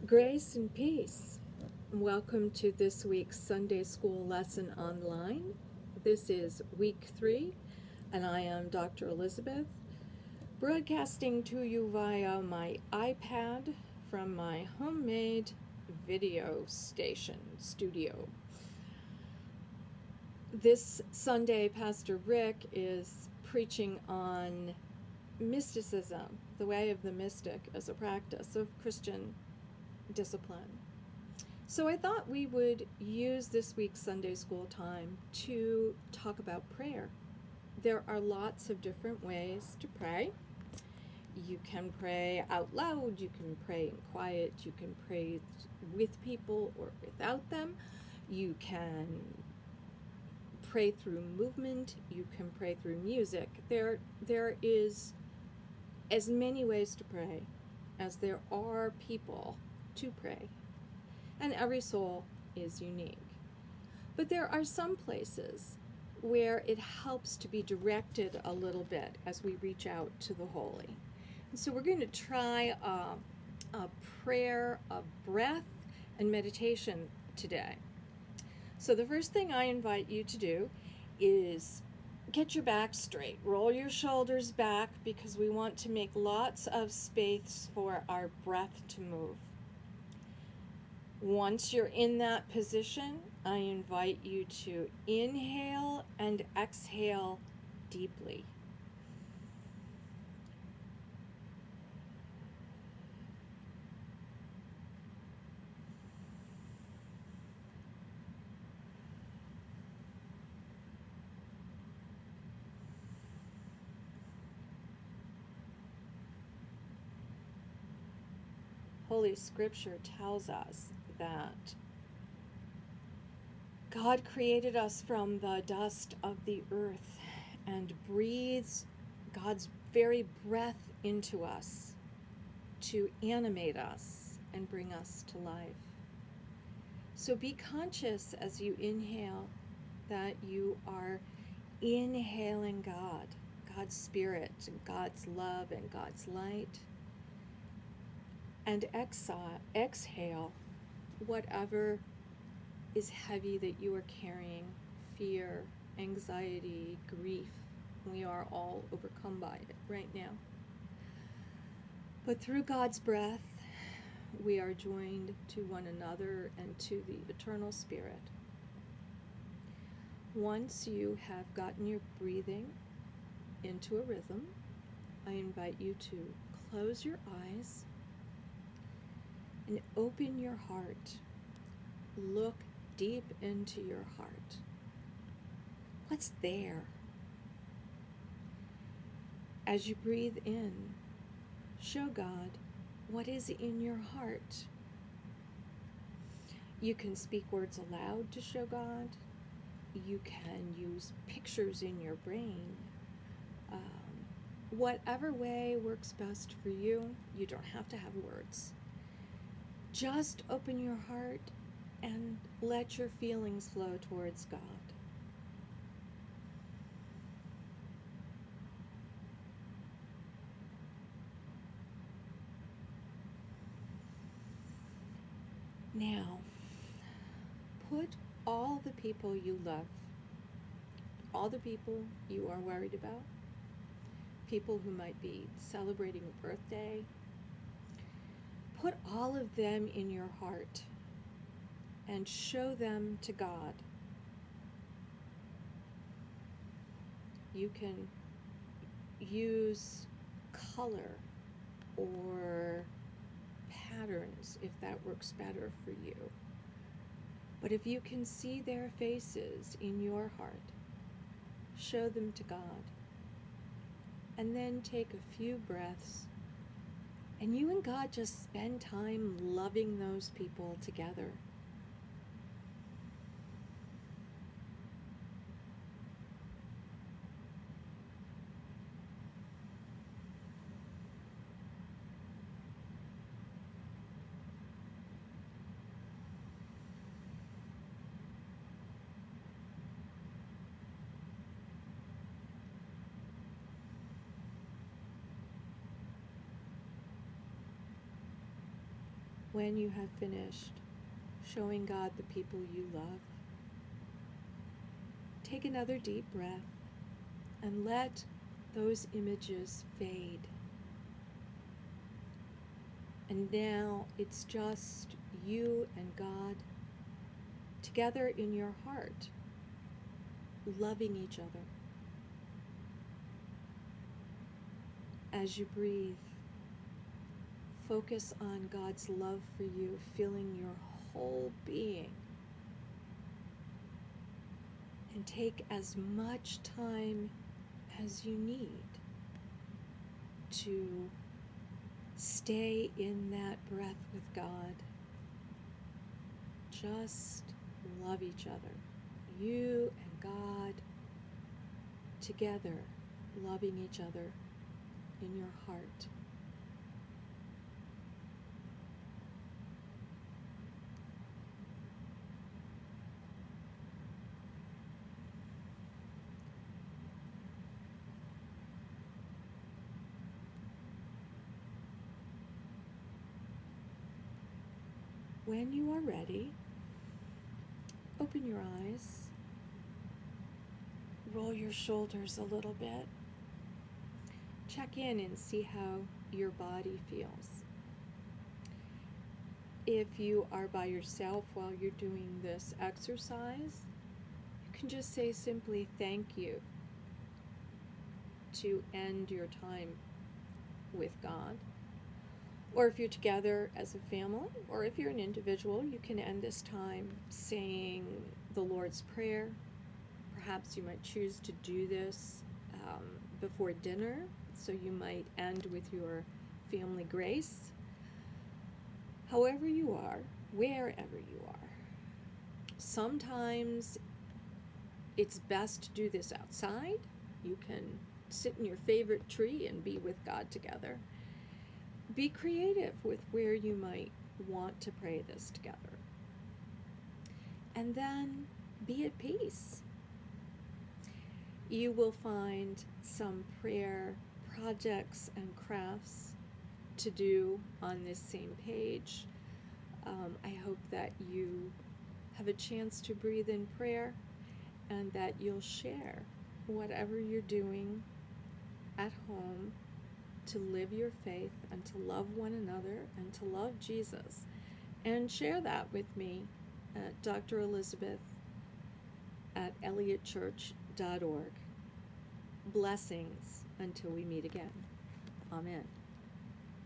Grace and peace. Welcome to this week's Sunday School lesson online. This is week 3, and I am Dr. Elizabeth, broadcasting to you via my iPad from my homemade video station studio. This Sunday, Pastor Rick is preaching on mysticism, the way of the mystic as a practice of Christian discipline. So I thought we would use this week's Sunday school time to talk about prayer. There are lots of different ways to pray. You can pray out loud, you can pray in quiet, you can pray with people or without them. You can pray through movement, you can pray through music. There is as many ways to pray as there are people to pray. And every soul is unique. But there are some places where it helps to be directed a little bit as we reach out to the holy. And so we're going to try a prayer of breath and meditation today. So the first thing I invite you to do is get your back straight. Roll your shoulders back because we want to make lots of space for our breath to move. Once you're in that position, I invite you to inhale and exhale deeply. Holy Scripture tells us that God created us from the dust of the earth and breathes God's very breath into us to animate us and bring us to life. So be conscious as you inhale that you are inhaling God, God's Spirit, God's love, and God's light. And exhale whatever is heavy that you are carrying, fear, anxiety, grief. We are all overcome by it right now. But through God's breath, we are joined to one another and to the eternal Spirit. Once you have gotten your breathing into a rhythm, I invite you to close your eyes and open your heart. Look deep into your heart. What's there? As you breathe in, show God what is in your heart. You can speak words aloud to show God. You can use pictures in your brain. Whatever way works best for you, you don't have to have words. Just open your heart and let your feelings flow towards God. Now, put all the people you love, all the people you are worried about, people who might be celebrating a birthday, put all of them in your heart and show them to God. You can use color or patterns if that works better for you. But if you can see their faces in your heart, show them to God. And then take a few breaths, and you and God just spend time loving those people together. when you have finished showing God the people you love, take another deep breath and let those images fade. And now it's just you and God together in your heart, loving each other. As you breathe, focus on God's love for you, filling your whole being. And take as much time as you need to stay in that breath with God. Just love each other. You and God together, loving each other in your heart. When you are ready, open your eyes, roll your shoulders a little bit, check in and see how your body feels. If you are by yourself while you're doing this exercise, you can just say simply thank you to end your time with God. Or if you're together as a family, or if you're an individual, you can end this time saying the Lord's Prayer. Perhaps you might choose to do this before dinner, so you might end with your family grace. However you are, wherever you are. Sometimes it's best to do this outside. You can sit in your favorite tree and be with God together. Be creative with where you might want to pray this together. And then be at peace. You will find some prayer projects and crafts to do on this same page. I hope that you have a chance to breathe in prayer and that you'll share whatever you're doing at home to live your faith and to love one another and to love Jesus. And share that with me at Dr. Elizabeth at elliottchurch.org. Blessings until we meet again. Amen.